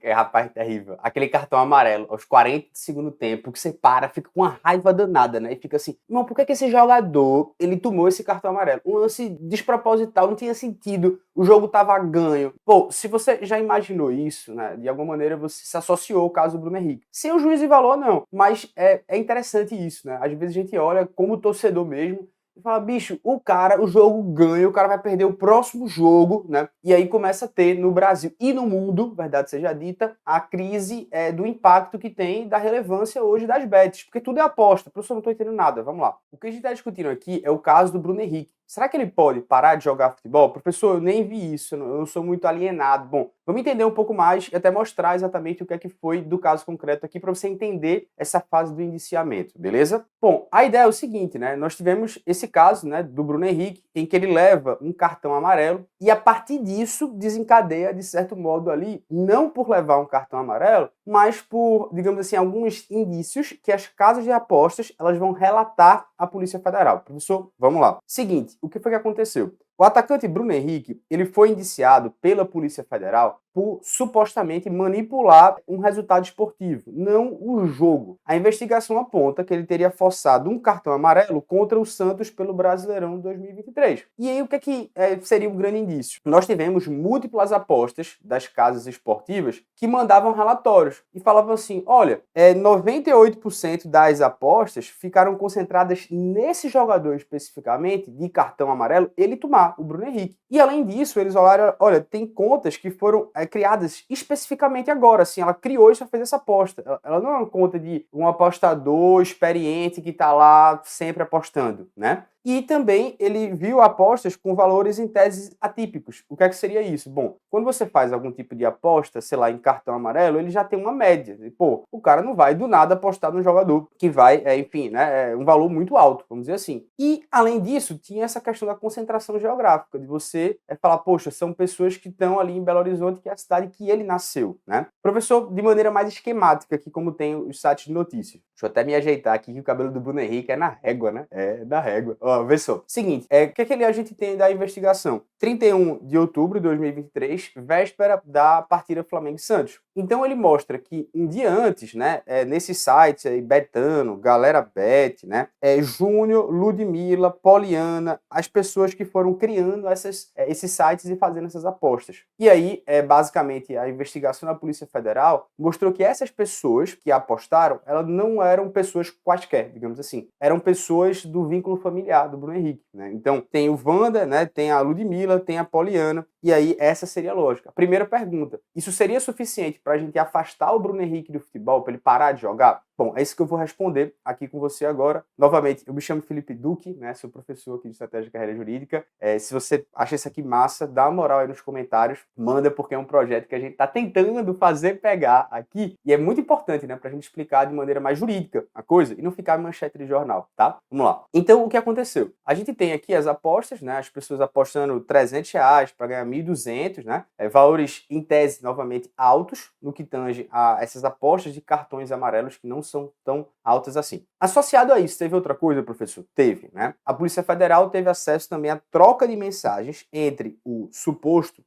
Rapaz, terrível. Aquele cartão amarelo aos 40 do segundo tempo, que você para, fica com uma raiva danada, né? E fica assim, irmão, por que esse jogador, ele tomou esse cartão amarelo? Um lance desproposital, não tinha sentido, o jogo tava ganho. Pô, se você já imaginou isso, né? De alguma maneira você se associou ao caso do Bruno Henrique. Sem o juízo de valor, não. Mas é interessante isso, né? Às vezes a gente olha como torcedor mesmo, e fala, bicho, o jogo ganha, o cara vai perder o próximo jogo, né? E aí começa a ter no Brasil e no mundo, verdade seja dita, a crise do impacto que tem da relevância hoje das bets, porque tudo é aposta. Professor, não estou entendendo nada, vamos lá. O que a gente está discutindo aqui é o caso do Bruno Henrique. Será que ele pode parar de jogar futebol? Professor, eu nem vi isso, eu não sou muito alienado. Bom, vamos entender um pouco mais e até mostrar exatamente o que é que foi do caso concreto aqui para você entender essa fase do indiciamento, beleza? Bom, a ideia é o seguinte, né? Nós tivemos esse caso, né, do Bruno Henrique, em que ele leva um cartão amarelo e a partir disso desencadeia, de certo modo ali, não por levar um cartão amarelo, mas por, digamos assim, alguns indícios que as casas de apostas elas vão relatar à Polícia Federal. Professor, vamos lá. Seguinte, o que foi que aconteceu? O atacante Bruno Henrique, ele foi indiciado pela Polícia Federal por supostamente manipular um resultado esportivo, não o jogo. A investigação aponta que ele teria forçado um cartão amarelo contra o Santos pelo Brasileirão 2023. E aí o que seria um grande indício? Nós tivemos múltiplas apostas das casas esportivas que mandavam relatórios e falavam assim, olha, 98% das apostas ficaram concentradas nesse jogador especificamente, de cartão amarelo, ele tomar o Bruno Henrique. E além disso, eles olharam, olha, tem contas que foram criadas especificamente agora, assim, ela criou e só fez essa aposta. Ela não é uma conta de um apostador experiente que está lá sempre apostando, né? E também ele viu apostas com valores em tese atípicos. O que é que seria isso? Bom, quando você faz algum tipo de aposta, sei lá, em cartão amarelo, ele já tem uma média. Pô, o cara não vai do nada apostar no jogador que vai, enfim, né, um valor muito alto, vamos dizer assim. E, além disso, tinha essa questão da concentração geográfica, de você falar, poxa, são pessoas que estão ali em Belo Horizonte, que é a cidade que ele nasceu, né? Professor, de maneira mais esquemática, aqui como tem os sites de notícias. Deixa eu até me ajeitar aqui, que o cabelo do Bruno Henrique é na régua, né? É da régua. Ó, vê só. Seguinte, o que a gente tem da investigação? 31 de outubro de 2023, véspera da partida Flamengo e Santos. Então ele mostra que um dia antes, né, nesses sites aí, Betano, Galera Bet, né, Júnior, Ludmilla, Poliana, as pessoas que foram criando esses sites e fazendo essas apostas. E aí, basicamente, a investigação da Polícia Federal mostrou que essas pessoas que apostaram, elas não eram pessoas quaisquer, digamos assim. Eram pessoas do vínculo familiar do Bruno Henrique, né? Então, tem o Wanda, né, tem a Ludmilla, tem a Poliana, e aí essa seria a lógica. A primeira pergunta, isso seria suficiente para a gente afastar o Bruno Henrique do futebol, para ele parar de jogar? Bom, é isso que eu vou responder aqui com você agora. Novamente, eu me chamo Felipe Duque, né? Sou professor aqui de Estratégia e Carreira Jurídica. Se você acha isso aqui massa, dá uma moral aí nos comentários, manda, porque é um projeto que a gente está tentando fazer pegar aqui, e é muito importante, né, para a gente explicar de maneira mais jurídica a coisa e não ficar manchete de jornal, tá? Vamos lá. Então, o que aconteceu? A gente tem aqui as apostas, né? As pessoas apostando R$300 para ganhar 1.200, né? Valores, em tese, novamente, altos no que tange a essas apostas de cartões amarelos que não são tão altas assim. Associado a isso, teve outra coisa, professor? Teve, né? A Polícia Federal teve acesso também à troca de mensagens entre o suposto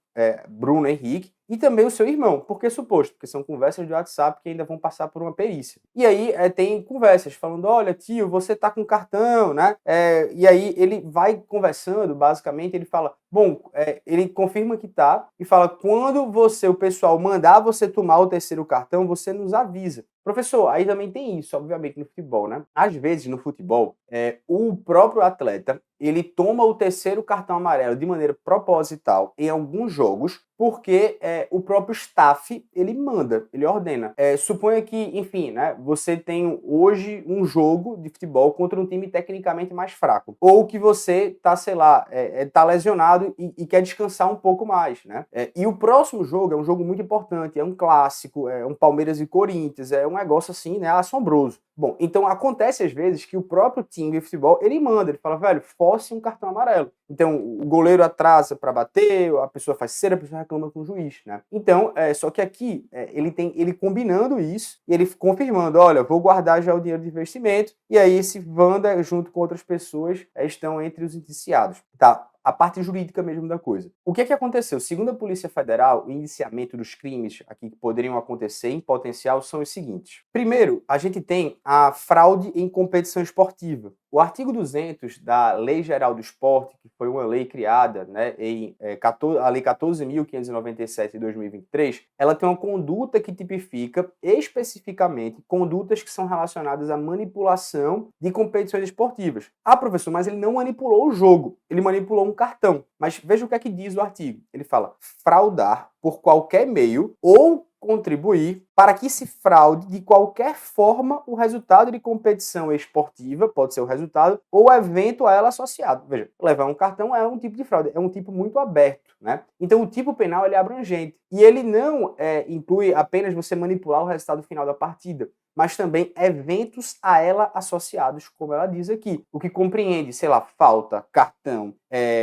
Bruno Henrique e também o seu irmão. Por que suposto? Porque são conversas de WhatsApp que ainda vão passar por uma perícia. E aí tem conversas falando, olha, tio, você tá com cartão, né? E aí ele vai conversando, basicamente, ele fala, bom, ele confirma que tá e fala, quando o pessoal mandar você tomar o terceiro cartão, você nos avisa. Professor, aí também tem isso, obviamente, no futebol, né? Às vezes, no futebol, o próprio atleta, ele toma o terceiro cartão amarelo de maneira proposital em alguns jogos, porque o próprio staff, ele manda, ele ordena. Suponha que, enfim, né, você tem hoje um jogo de futebol contra um time tecnicamente mais fraco, ou que você tá, sei lá, tá lesionado e quer descansar um pouco mais, né? E o próximo jogo é um jogo muito importante, é um clássico, é um Palmeiras e Corinthians, é um negócio assim, né, assombroso. Bom, então acontece às vezes que o próprio time de futebol, ele manda, ele fala, velho, force um cartão amarelo. Então, o goleiro atrasa para bater, a pessoa faz cera, a pessoa reclama com o juiz, né? Então, só que aqui, ele combinando isso, e ele confirmando, olha, vou guardar já o dinheiro de investimento, e aí esse Wanda, junto com outras pessoas, estão entre os indiciados, tá? a parte jurídica mesmo da coisa. O que é que aconteceu? Segundo a Polícia Federal, o indiciamento dos crimes aqui que poderiam acontecer em potencial são os seguintes. Primeiro, a gente tem a fraude em competição esportiva. O artigo 200 da Lei Geral do Esporte, que foi uma lei criada, né, a Lei 14.597 de 2023, ela tem uma conduta que tipifica especificamente condutas que são relacionadas à manipulação de competições esportivas. Ah, professor, mas ele não manipulou o jogo, ele manipulou um cartão. Mas veja o que é que diz o artigo. Ele fala fraudar por qualquer meio ou contribuir para que se fraude de qualquer forma o resultado de competição esportiva, pode ser o resultado, ou evento a ela associado. Veja, levar um cartão é um tipo de fraude, é um tipo muito aberto, né? Então o tipo penal ele é abrangente e ele não inclui apenas você manipular o resultado final da partida, mas também eventos a ela associados, como ela diz aqui, o que compreende, sei lá, falta, cartão,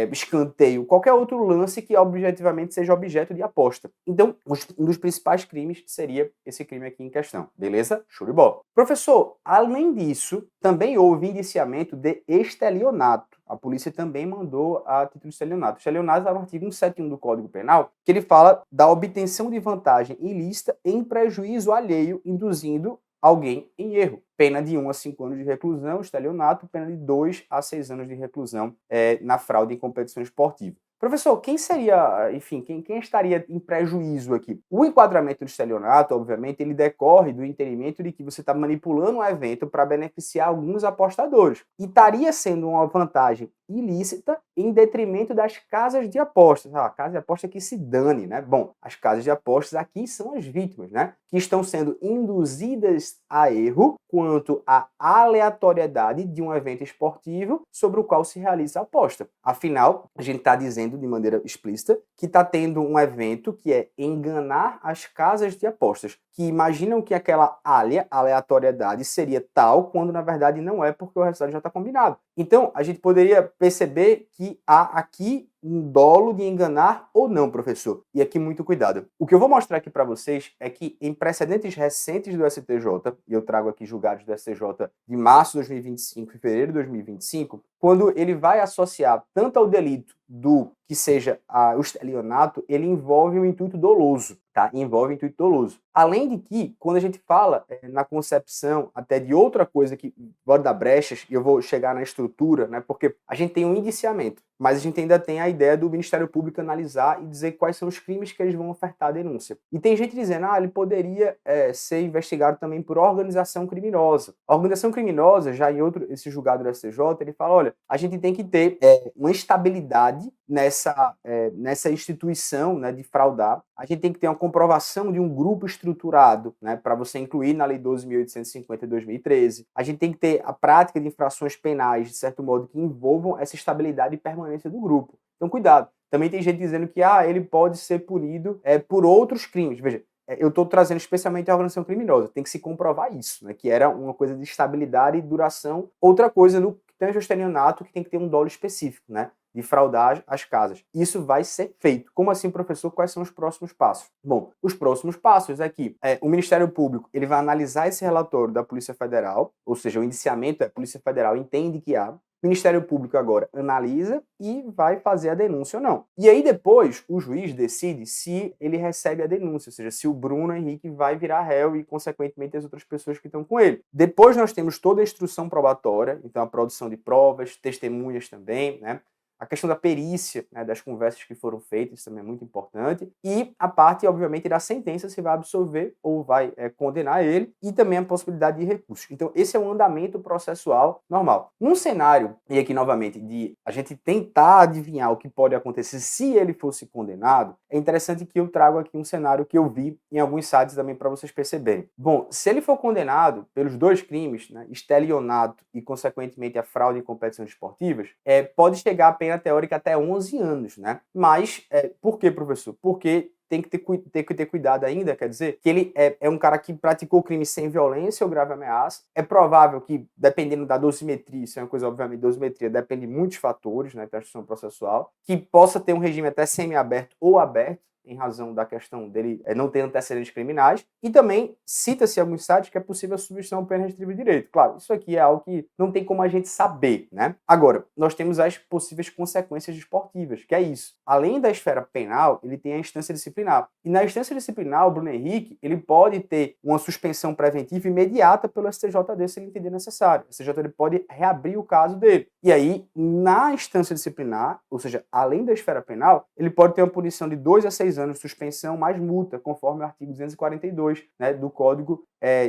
escanteio, qualquer outro lance que objetivamente seja objeto de aposta. Então, um dos principais crimes seria esse crime aqui em questão, beleza? Show de bola. Professor, além disso, também houve indiciamento de estelionato. A polícia também mandou a título de estelionato. Estelionato está no artigo 171 do Código Penal, que ele fala da obtenção de vantagem ilícita em prejuízo alheio, induzindo alguém em erro. Pena de 1 a 5 anos de reclusão, estelionato, pena de 2 a 6 anos de reclusão na fraude em competição esportiva. Professor, quem seria, enfim, quem estaria em prejuízo aqui? O enquadramento do estelionato, obviamente, ele decorre do entendimento de que você está manipulando um evento para beneficiar alguns apostadores. E estaria sendo uma vantagem ilícita em detrimento das casas de apostas. A casa de aposta que se dane, né? Bom, as casas de apostas aqui são as vítimas, né? Que estão sendo induzidas a erro quanto à aleatoriedade de um evento esportivo sobre o qual se realiza a aposta. Afinal, a gente está dizendo de maneira explícita que está tendo um evento que é enganar as casas de apostas, que imaginam que aquela aleatoriedade seria tal, quando na verdade não é, porque o resultado já está combinado. Então, a gente poderia perceber que há aqui um dolo de enganar ou não, professor. E aqui muito cuidado. O que eu vou mostrar aqui para vocês é que em precedentes recentes do STJ, e eu trago aqui julgados do STJ de março de 2025 e fevereiro de 2025, quando ele vai associar tanto ao delito do que seja o estelionato, ele envolve o intuito doloso, tá? Envolve o intuito doloso. Além de que, quando a gente fala na concepção até de outra coisa que pode dar brechas, e eu vou chegar na estrutura, né? Porque a gente tem um indiciamento, mas a gente ainda tem a ideia do Ministério Público analisar e dizer quais são os crimes que eles vão ofertar a denúncia. E tem gente dizendo, ele poderia ser investigado também por organização criminosa. A organização criminosa, já em esse julgado do STJ, ele fala, olha, a gente tem que ter uma estabilidade nessa instituição, né, de fraudar. A gente tem que ter uma comprovação de um grupo estruturado, né, para você incluir na Lei 12.850 de 2013. A gente tem que ter a prática de infrações penais, de certo modo, que envolvam essa estabilidade e permanência do grupo. Então, cuidado. Também tem gente dizendo que ele pode ser punido por outros crimes. Veja, eu estou trazendo especialmente a organização criminosa. Tem que se comprovar isso, né, que era uma coisa de estabilidade e duração. Outra coisa no que tem o estelionato, que tem que ter um dolo específico, né, de fraudar as casas. Isso vai ser feito. Como assim, professor? Quais são os próximos passos? Bom, os próximos passos é que o Ministério Público ele vai analisar esse relatório da Polícia Federal, ou seja, o indiciamento a Polícia Federal entende que há. O Ministério Público agora analisa e vai fazer a denúncia ou não. E aí depois o juiz decide se ele recebe a denúncia, ou seja, se o Bruno Henrique vai virar réu e, consequentemente, as outras pessoas que estão com ele. Depois nós temos toda a instrução probatória, então a produção de provas, testemunhas também, né? A questão da perícia, né, das conversas que foram feitas, isso também é muito importante. E a parte, obviamente, da sentença, se vai absolver ou vai condenar ele. E também a possibilidade de recurso. Então, esse é um andamento processual normal. Num cenário, e aqui novamente, de a gente tentar adivinhar o que pode acontecer se ele fosse condenado, é interessante que eu trago aqui um cenário que eu vi em alguns sites também para vocês perceberem. Bom, se ele for condenado pelos dois crimes, né, estelionato e, consequentemente, a fraude em competições esportivas, pode chegar a pena teórica até 11 anos, né? Mas, por que, professor? Porque tem que ter cuidado ainda, quer dizer, que ele é um cara que praticou crime sem violência ou grave ameaça. É provável que, dependendo da dosimetria, isso é uma coisa, obviamente, dosimetria depende de muitos fatores, né, da instituição processual, que possa ter um regime até semi-aberto ou aberto, em razão da questão dele não ter antecedentes criminais, e também cita-se em alguns sites que é possível a substituição à pena restritiva de direito. Claro, isso aqui é algo que não tem como a gente saber, né? Agora, nós temos as possíveis consequências desportivas, que é isso. Além da esfera penal, ele tem a instância disciplinar. E na instância disciplinar, o Bruno Henrique, ele pode ter uma suspensão preventiva imediata pelo STJD se ele entender necessário. O STJD pode reabrir o caso dele. E aí, na instância disciplinar, ou seja, além da esfera penal, ele pode ter uma punição de 2 a 6 anos de suspensão mais multa, conforme o artigo 242, né, do Código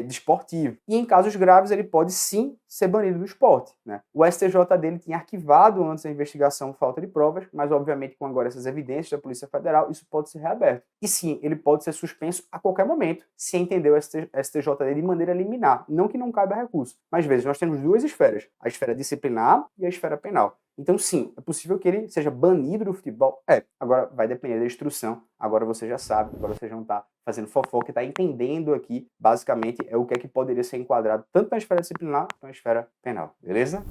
Desportivo. E em casos graves, ele pode sim ser banido do esporte, né? O STJ dele tinha arquivado antes a investigação por falta de provas, mas obviamente com agora essas evidências da Polícia Federal, isso pode ser reaberto. E sim, ele pode ser suspenso a qualquer momento, se entender o STJ dele de maneira liminar, não que não caiba recurso. Mas veja, nós temos duas esferas, a esfera disciplinar e a esfera penal. Então, sim, é possível que ele seja banido do futebol. Agora vai depender da instrução. Agora você já sabe, agora você já não está fazendo fofoca e está entendendo aqui, basicamente, o que é que poderia ser enquadrado tanto na esfera disciplinar quanto na esfera penal. Beleza?